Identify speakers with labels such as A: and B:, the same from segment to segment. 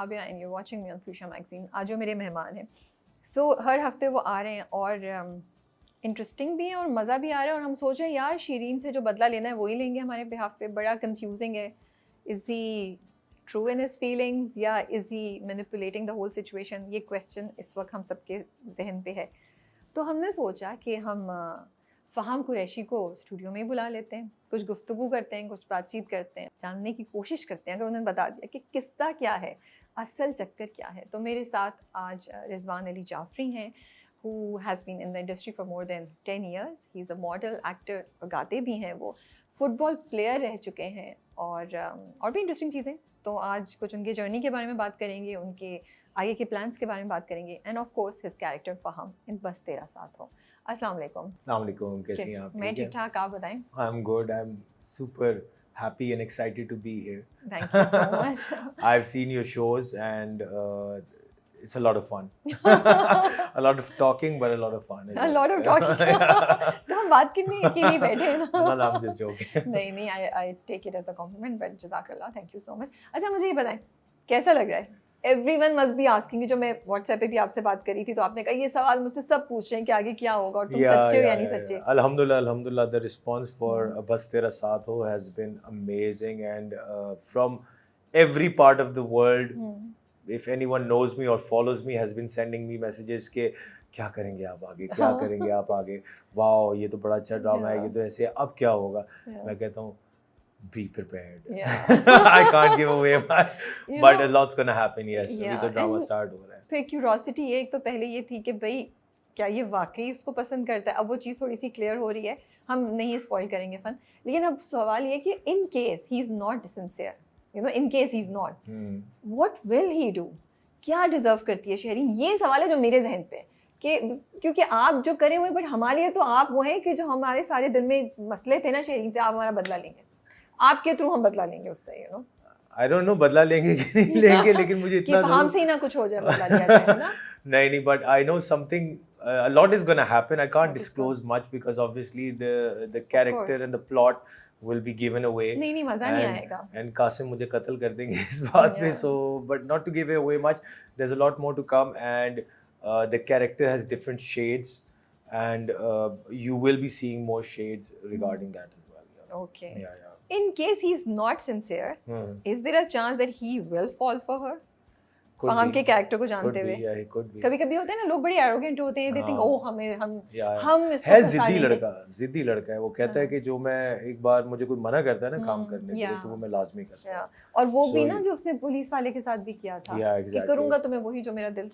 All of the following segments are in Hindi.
A: Rabia and you're watching me on Fuchsia Magazine. आज जो मेरे मेहमान हैं हर हफ्ते वो आ रहे हैं और इंटरेस्टिंग भी है और मज़ा भी आ रहा है और हम सोच रहे हैं यार शीरीन से जो बदला लेना है वही लेंगे हमारे बिहाफ पे. बड़ा कंफ्यूजिंग है. Is he true in his feelings या is he manipulating the whole situation? ये क्वेश्चन इस वक्त हम सबके जहन पे है. तो हमने सोचा कि हम फ़हाम कुरैशी को स्टूडियो में ही बुला लेते हैं, कुछ गुफ्तगू करते हैं, कुछ बातचीत करते हैं, जानने की कोशिश करते हैं अगर उन्होंने बता दिया कि किस्सा क्या है, असल चक्कर क्या है. तो मेरे साथ आज रिजवान अली जाफरी हैं who has been in the industry for more than 10 years. He's a model, actor और गाते भी हैं. वो फुटबॉल प्लेयर रह चुके हैं और भी इंटरेस्टिंग चीज़ें. तो आज कुछ उनके जर्नी के बारे में बात करेंगे, उनके आगे के प्लान्स के बारे में बात करेंगे and of course his character Faham in Bas Tera साथ हो. अस्सलाम वालेकुम.
B: अस्सलाम वालेकुम, कैसी हैं आप?
A: मैं ठीक ठाक, आप बताएं.
B: I am good, I am super happy and excited to be here.
A: Thank you so much.
B: I've seen your shows and it's a lot of fun. A lot of talking but a lot of fun.
A: A lot of talking. तो हम बात करने के लिए बैठे हैं ना.
B: No, I'm just joking.
A: नहीं, I take it as a compliment but जज़ाकल्लाह, thank you so much. अच्छा मुझे ये बताएं कैसा लग रहा है? Everyone must be asking. जो मैं WhatsApp पे भी आपसे बात करी थी तो आपने कहा ये सवाल मुझसे सब पूछ रहे हैं कि आगे क्या होगा और तुम सच्चे हो या नहीं सच्चे.
B: Alhamdulillah, the response for Bas Tera Saath Ho has been amazing and from every part of the world, if anyone knows me or follows me, has been sending me messages के क्या करेंगे आप आगे, क्या करेंगे आप आगे, वाओ ये तो बड़ा अच्छा ड्रामा है, ये तो ऐसे अब क्या होगा. मैं कहता हूँ be prepared. I can't give away much, but a lot's gonna happen. Yes, अभी तो ड्रामा स्टार्ट हो रहा है.
A: फिर क्यूरोसिटी है. एक तो पहले ये थी कि भाई क्या ये वाकई उसको पसंद करता है. अब वो चीज़ थोड़ी सी क्लियर हो रही है. हम नहीं स्पॉइल करेंगे फन. लेकिन अब सवाल ये कि in case he is not sincere, you know, in case he is not, what will he do? क्या डिजर्व करती है शहरीन? ये सवाल है जो मेरे जहन पे कि क्योंकि आप जो करे हुए, बट हमारे लिए तो आप वो हैं कि जो हमारे सारे दिल में मसले थे ना शहरीन से, आप हमारा बदला लेंगे. आपके थ्रू हम बदला लेंगे उससे, you know.
B: I don't know बदला लेंगे कि नहीं लेंगे, लेकिन मुझे इतना
A: हम से ही ना कुछ हो जाए, बदला लिया जाए ना.
B: नहीं, but I know something, a lot is gonna happen. I can't disclose much because obviously the character and the plot will be given away.
A: नहीं मजा नहीं आएगा.
B: And कासिम मुझे कत्ल कर देंगे इस बात पे. So but not to give away much, there's a lot more to come and the character has different shades and you will be seeing more shades regarding that as well.
A: Okay.
B: Yeah.
A: In case he's not sincere, is there a chance that he will fall for her? फ़हाम के कैरेक्टर को जानते हुए कभी-कभी होता है ना, लोग बड़े एरोगेंट होते हैं. दे थिंक ओह हम इसको
B: है. जिद्दी लड़का है. वो कहता है कि जो मैं एक बार मुझे कोई मना करता है ना काम करने के लिए तो वो मैं लाजमी करता हूं.
A: और वो भी ना जो उसने पुलिस वाले के साथ भी किया था कि करूंगा तो मैं वही जो मेरा दिल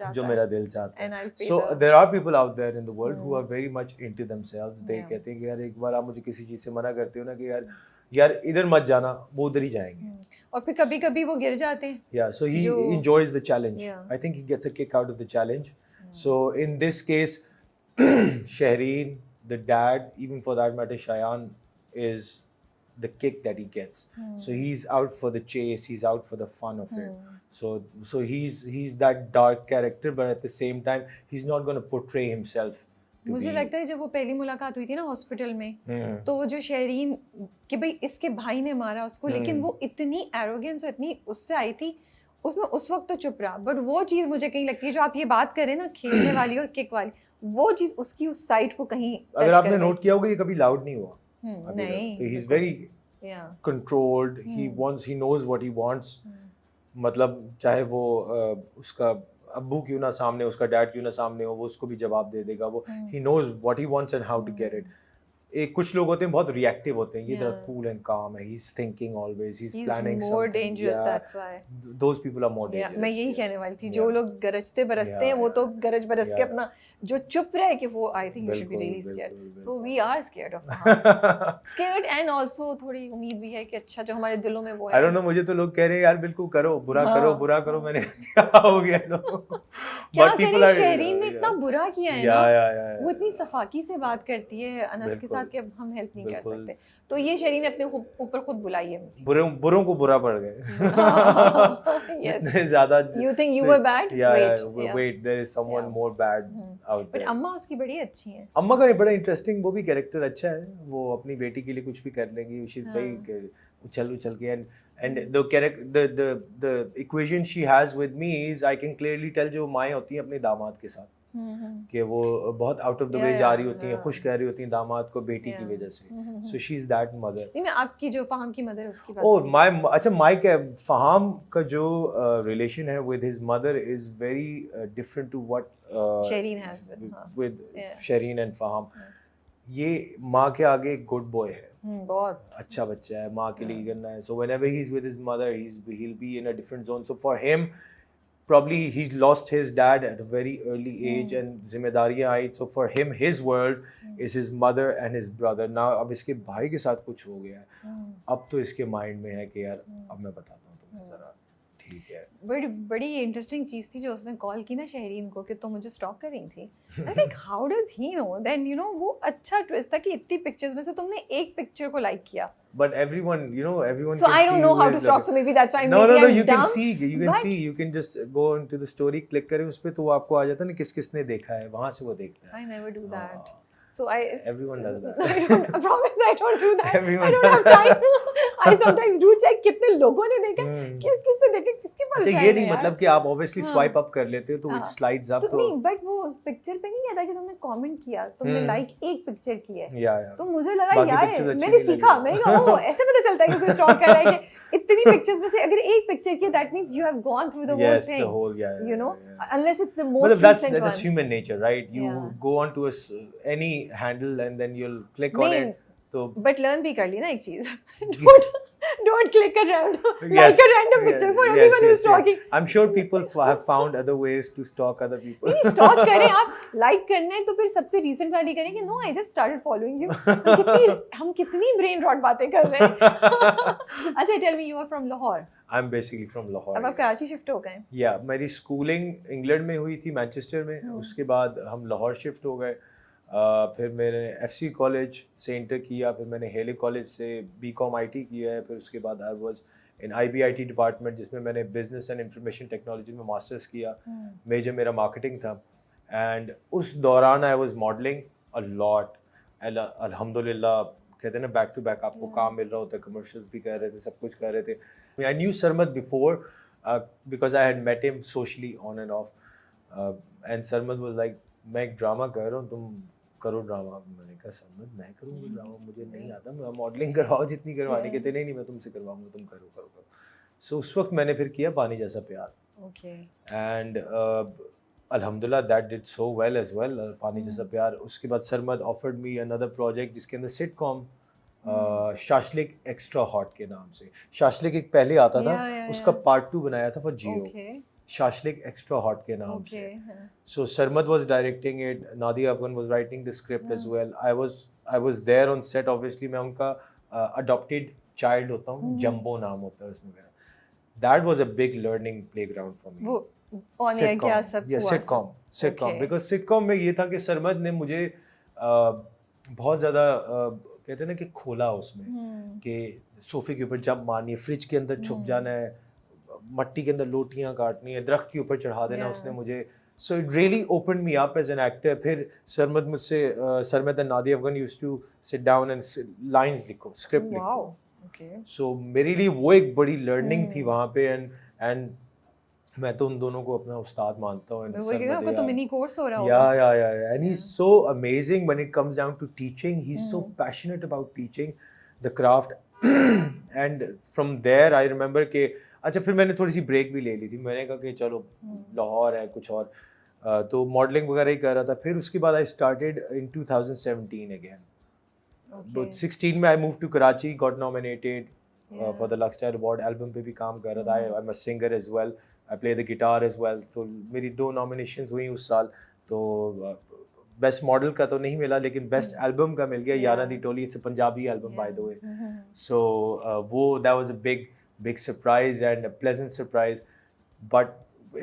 A: चाहता है.
B: So there are people out there in the world who are very much into themselves. They कहते हैं कि यार एक बार आप मुझे किसी चीज से मना करते हो ना कि यार इधर मत जाना, वो उधर ही जाएंगे.
A: और फिर कभी-कभी वो गिर जाते हैं.
B: Yeah, so he enjoys the challenge. I think he gets a kick out of the challenge. So in this case, Shahreen, the dad, even for that matter, Shayan, is the kick that he gets. So he's out for the chase. He's out for the fun of it. So he's that dark character, but at the same time, he's not going to portray himself.
A: मुझे लगता है जब वो पहली मुलाकात हुई थी ना हॉस्पिटल में, तो वो जो शहरीन कि भाई इसके भाई ने मारा उसको, लेकिन वो इतनी एरोगेंस और इतनी उससे आई थी, उसमें उस वक्त तो चुप रहा. बट वो चीज़ मुझे कहीं लगती है जो आप ये बात करें ना खेलने वाली और किक वाली, वो चीज़ उसकी उस साइड को कहीं
B: अगर आपने नोट किया होगा ये कभी लाउड नहीं हुआ.
A: नहीं,
B: he is very controlled. He knows what he wants. मतलब चाहे वो उसका अब्बू क्यों ना सामने, उसका डैड क्यों ना सामने हो, वो उसको भी जवाब दे देगा. वो he knows what he wants and how to get it. एक कुछ लोग होते हैं बहुत रिएक्टिव होते हैं. ये तरह कूल एंड काम है. He is thinking always, he is planning something.
A: More dangerous, that's why
B: those people are more dangerous.
A: मैं यही कहने वाली थी. जो लोग गरजते बरसते हैं वो तो गरज बरस के अपना, जो चुप रहे कि वो I think you should be really scared. So we are scared of scared and also थोड़ी उम्मीद भी है कि अच्छा जो हमारे दिलों में वो है.
B: आई डोंट नो, मुझे तो लोग कह रहे हैं यार बिल्कुल करो, बुरा करो. मैंने क्या हो गया तो
A: क्या करें, शहरीन ने इतना बुरा किया है ना. वो इतनी सफाकी से बात करती है अनस के साथ कि अब हम हेल्प नहीं कर सकते. तो ये शहरीन ने अपने ऊपर खुद बुलाई है मुझे.
B: बुरों को बुरा पड़ गए. ज्यादा
A: You think you were bad?
B: Wait, there is someone more bad out there.
A: But अम्मा उसकी बड़ी अच्छी हैं.
B: अम्मा का बड़ा इंटरेस्टिंग वो भी कैरेक्टर अच्छा है. वो अपनी बेटी के लिए कुछ भी कर लेंगी. शी इज वेरी उछल के. And And the character, the equation she has with me is I can clearly tell जो माएँ होती हैं अपने दामाद के साथ कि वो बहुत आउट ऑफ द वे जा रही होती हैं, खुश कह रही होती हैं दामाद को बेटी की वजह से. So she is that mother.
A: नहीं, मैं आपकी जो फहाम की मदर उसकी बात
B: Oh my, अच्छा माइक फहाम का जो रिलेशन है with his mother is very different to what
A: Shireen has with
B: Shireen and Faham. ये माँ के आगे एक गुड बॉय है,
A: बहुत
B: अच्छा बच्चा है, माँ के लिए करना है. So whenever he's with his mother, he'll be in a different zone. So for him, probably he lost his dad at a very early age and जिम्मेदारियाँ आई. So for him, his world is his mother and his brother. Now अब इसके भाई के साथ कुछ हो गया है, अब तो इसके माइंड में है कि यार अब मैं बताता हूँ तुम्हें जरा, ठीक है.
A: बड़ी इंटरेस्टिंग चीज़ थी जो उसने कॉल की ना शहरीन को कि तुम मुझे स्टॉक कर रही थी. I think how does he know. Then you know वो अच्छा ट्विस्ट था कि इतनी पिक्चर्स में से तुमने एक पिक्चर को लाइक किया.
B: But everyone, you know, everyone.
A: So
B: can
A: I don't
B: see
A: know
B: who
A: how
B: is
A: to
B: the-
A: stalk. So maybe that's why
B: No,
A: maybe
B: no,
A: I'm
B: you can
A: dumb.
B: see,
A: but-
B: you can just go into the story, click करें उस पे तो वो आपको आ जाता है ना किस किसने देखा है, वहाँ से वो देखता है.
A: I never do that. So
B: Everyone does that.
A: I promise I don't do that.
B: Everyone
A: I don't have
B: does
A: time. I sometimes do check कितने लोगों ने देखा, किसने देखा, किसके पास
B: अच्छा
A: time
B: ये
A: है
B: नहीं
A: यार.
B: मतलब कि आप obviously swipe up कर लेते हो तो it
A: हाँ.
B: slides up
A: तो
B: तो
A: नहीं, बट वो पिक्चर पे नहीं कहता कि तुमने कमेंट किया, तुमने लाइक एक पिक्चर की है.
B: या
A: तो मुझे लगा
B: बाकी
A: यार
B: pictures अच्छी
A: मैंने
B: नहीं
A: सीखा,
B: लगी.
A: मैंने कहा ओ ऐसे पता चलता है कि कोई स्टॉक कर रहा है कि इतनी पिक्चर्स में से अगर एक पिक्चर की that means you have gone through the whole
B: yes
A: thing.
B: the whole
A: You know,
B: yeah.
A: unless it's the
B: मतलब
A: most recent
B: that's
A: one.
B: human nature, right? You
A: Yeah.
B: go on to any handle and then you'll click on
A: नहीं,
B: it. तो
A: बट लर्न भी कर ली ना एक चीज. Don't click a random
B: Yes,
A: like a random picture for
B: yes,
A: everyone who's
B: yes.
A: stalking.
B: I'm sure people have found other ways to stalk other people.
A: नहीं स्टॉक करें आप, लाइक करना है तो फिर सबसे रीसेंट वाली करें कि no I just started following you. हम कितनी ब्रेन रॉट बातें कर रहे हैं. अच्छा tell me you are from Lahore.
B: I'm basically from Lahore.
A: अब आप कराची शिफ्ट हो गए.
B: Yeah, मेरी schooling इंग्लैंड में हुई थी, मैनचेस्टर में. उसके बाद हम लाहौर शिफ्ट हो गए. फिर मैंने FC कॉलेज से इंटर किया, फिर मैंने हेले कॉलेज से BCom IT किया है. फिर उसके बाद I was in IBIT department जिसमें मैंने बिजनेस एंड इंफॉर्मेशन टेक्नोलॉजी में मास्टर्स किया. मेजर मेरा मार्केटिंग था. एंड उस दौरान I was modelling a lot. अल्हम्दुलिल्लाह कहते हैं ना बैक टू बैक आपको काम मिल रहा होता है, कमर्शियल्स भी कर रहे थे, सब कुछ कर रहे थे. I knew Sarmad before because I had met him socially on and off. And Sarmad was like, मैं एक ड्रामा कर रहा हूँ, तुम करो ड्रामा. मैंने कहा सरमद मैं करूँगा ड्रामा, मुझे नहीं आता, मैं मॉडलिंग करवाओ जितनी करवानी. कहते नहीं मैं तुमसे करवाऊँगा, तुम करो. सो उस वक्त मैंने फिर किया पानी जैसा प्यार.
A: Okay.
B: एंड अल्हम्दुलिल्लाह that did so well as well. पानी जैसा प्यार. उसके बाद Sarmad offered me another project जिसके अंदर सिटकॉम शाशलिक एक्स्ट्रा हॉट के नाम से. शाशलिक एक पहले आता था, उसका पार्ट 2 बनाया था for Jio.
A: Okay.
B: Shashlik extra hot के नाम से.
A: Okay.
B: So Sarmad was directing it, Nadia Afghan was writing the script as well. I was there on set obviously. मैं उनका adopted child होता हूँ, जंबो नाम होता है उसमें मेरा. That was a big learning playground for me.
A: वो ऑन एयर क्या सब हुआ.
B: sitcom
A: Okay.
B: because sitcom में ये था कि सरमद ने मुझे बहुत ज़्यादा कहते हैं ना कि खोला उसमें कि सोफे के ऊपर जंप मारनी है, फ्रिज के अंदर छुप जाना है, मट्टी के अंदर लोटियाँ काटनी है, दरख्त के ऊपर चढ़ा देना. उसने मुझे so it really open me up as an actor. फिर सरमद मुझसे Sarmad and Nadia Afghan used to sit down and lines लिखो, स्क्रिप्ट लिखो.
A: वाओ. Okay.
B: सो मेरे लिए वो एक बड़ी लर्निंग थी वहाँ पे. एंड मैं तो उन दोनों को अपना उस्ताद मानता हूँ.
A: मैं वही कह रही हूँ, आपका तो मिनी कोर्स हो रहा होगा.
B: Yeah. And he's so amazing when it comes down to teaching. He's so passionate about teaching the craft. And from there I remember कि अच्छा फिर मैंने थोड़ी सी ब्रेक भी ले ली थी. मैंने कहा कि चलो लाहौर है कुछ और, तो मॉडलिंग वगैरह ही कर रहा था. फिर उसके बाद I started in 2017 again. But 16 में I moved to Karachi, got nominated for the Luxstar Award. Album पे भी काम कर रहा था. I'm a singer as well. I play the guitar as well. तो मेरी 2 nominations हुई उस साल. तो बेस्ट मॉडल का तो नहीं मिला लेकिन बेस्ट एल्बम का मिल गया. Yaara Di Toli, it's a Punjabi album by the way. So वो that was a big surprise and a pleasant surprise. But